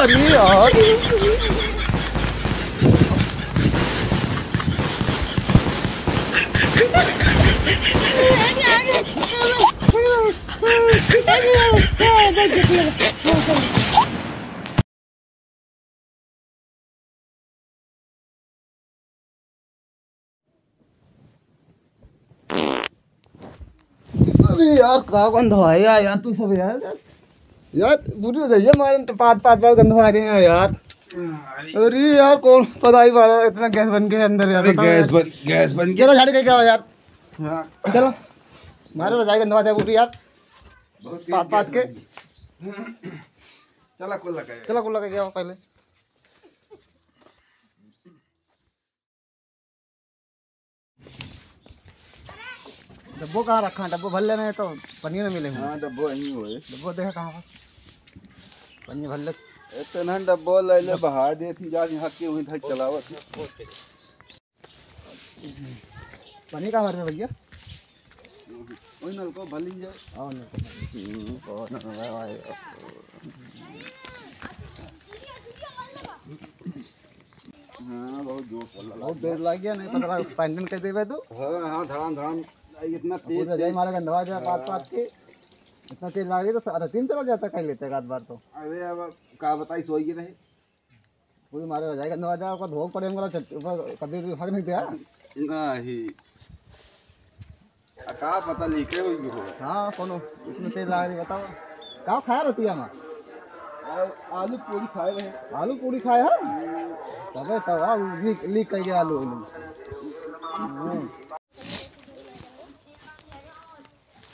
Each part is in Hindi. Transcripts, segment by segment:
अरे यार अरे यार कहाँ गंध आया यार तू सब यार यार बुरी हो जाइए हमारे पाँच पाँच बार गंध आ रहे हैं यार। अरे यार कौन पता ही बात इतना गैस बन के अंदर यार गैस बन चलो झाड़ी क्या यार चलो मारे रजाई गंधवा जाए पूरी यार पाँच पाँच के चला कुल लगा चलो कुल लगा गया पहले डब्बो कहाँ रखा डब्बो भर लेना है तो पनीर में मिले हाँ डब्बो यहीं हुए डब्बो देखा कहाँ पनीर भर ले इतना डब्बो ले ले बहा दे थी जा यहाँ के वहीं धक चलावत पनीर कहाँ भर में भैया वही नल को भली जाए आओ हाँ बहुत जोर बहुत देर लग गया नहीं पता पैंडल कर देवे तू हाँ हाँ धड़ाम धड़ाम इतना तेज रजाई मारा गंधवा जाए पाँच पाँच के इतना तेज लागे तो सारा दिन चला जाता कहीं लेते एक बार तो अरे अब का बताई सोई रहे पूरी मारे रजाई गंधवा जाए ऊपर धोख पड़े ऊपर कभी भी फर्क नहीं दिया नहीं का पता लिखे हुई हो हाँ कोनो इतने तेज लगा रही बताओ कहाँ खाया रोटी हमारा आलू पूरी खाए रहे आलू पूरी खाए हैं तब तब लीक कर गया आलू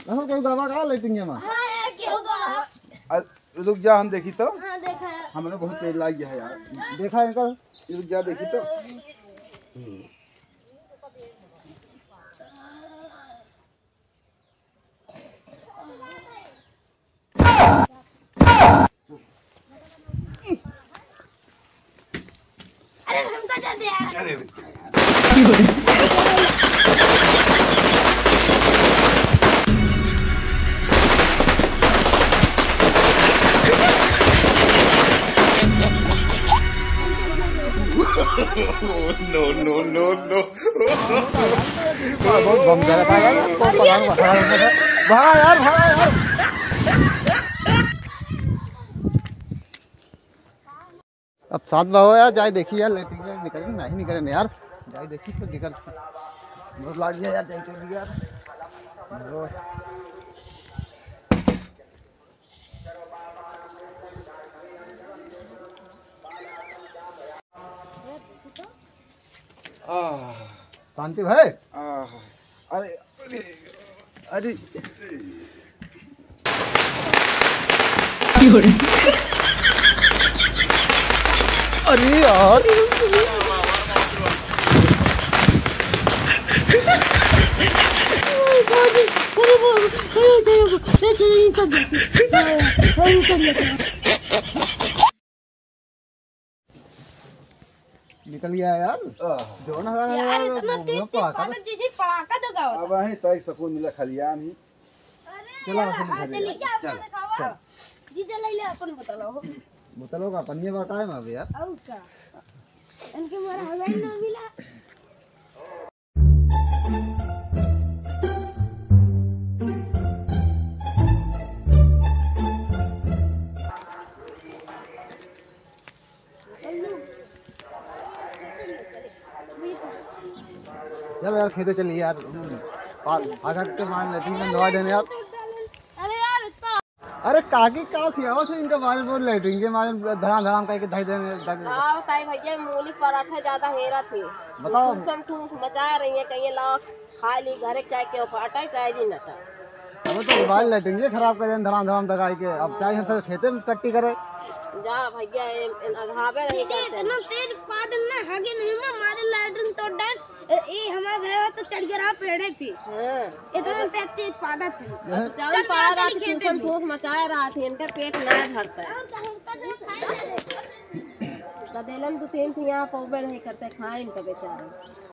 कोई गवा कहा लेटेंगे हम रुक जा हम देखी तो हाँ देखा है। हमने बहुत तेज लाग गया है यार देखा है कल रुक जा देखी तो अरे हमको जल्दी यार। अरे no. बहुत बम कर रहा है कौन पता नहीं भागा यार अब साथ बाहो यार जाए देखी यार लेटिंग निकल नहीं निकले यार जाए देखी तो निकल बहुत लाग गया यार जाए चल यार शांति भाई अरे अरे अरे यार निकल गया यार जो ना यार इतना तेज जैसे पड़ाका दगा होता। अब है तक सकून मिला खलियान ही चला चल जी जलाई ले अपन बताओ बोतलों का पन्नी बा टाइम अभी यार और का इनके मारा हवाई ना मिला चल यार खेते चलिए यार भागा के मान लेटिंग में दवा देने यार अरे यार तो अरे काकी का खियाओ से इनके बारे में लेटिंग के मारे धड़ाम धड़ाम करके धाई देने हाँ ताई भैया मूली पराठा ज्यादा हेरा थे बताओ ठूसम ठूस मचा रही है कहीं लाओ खा ली घरे चाय के फाटा चाय जी नटा हमें तो मोबाइल लेटिंग खराब कर देने धड़ाम धड़ाम दगाई के अब चाहे हम फिर खेते में कट्टी करे जा भैया अघावे नहीं करते इतना तेज बादल ना हगे नहीं मारे लाइटिंग तो डन ए हमारा भैया तो चढ़ गया पेड़ पे हाँ इतना तेज पादा थे चल पा रहा था ठूसम ठूस मचा रहा थे इनका पेट ना भरता है कदेलन तो सेम थी यहाँ पौबे नहीं करते खाए इनका बेचारा